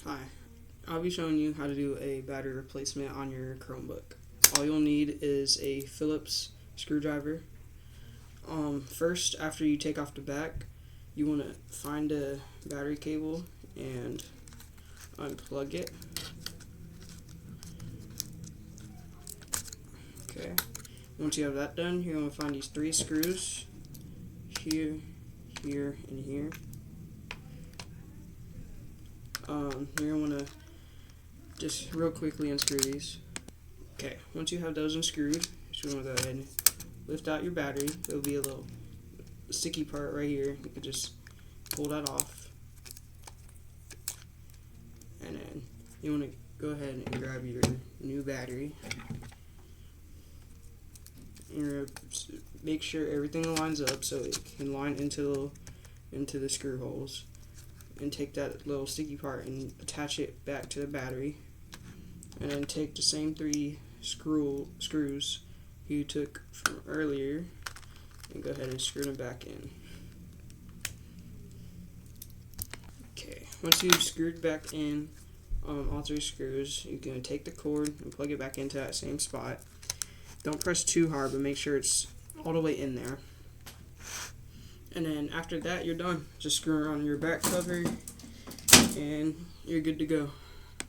Hi, I'll be showing you how to do a battery replacement on your Chromebook. All you'll need is a Phillips screwdriver. First, after you take off the back, you want to find a battery cable and unplug it. Okay. Once you have that done, you're going to find these 3 screws here, here, and here. You're going to want to just real quickly unscrew these. Okay, once you have those unscrewed, you're going to go ahead and lift out your battery. There'll be a little sticky part right here. You can just pull that off. And then you want to go ahead and grab your new battery. You're going to make sure everything lines up so it can line into the screw holes. And take that little sticky part and attach it back to the battery. And then take the same 3 screws you took from earlier and go ahead and screw them back in. Okay, once you've screwed back in all 3 screws, you can take the cord and plug it back into that same spot. Don't press too hard, but make sure it's all the way in there. And then after that, you're done. Just screw on your back cover and you're good to go.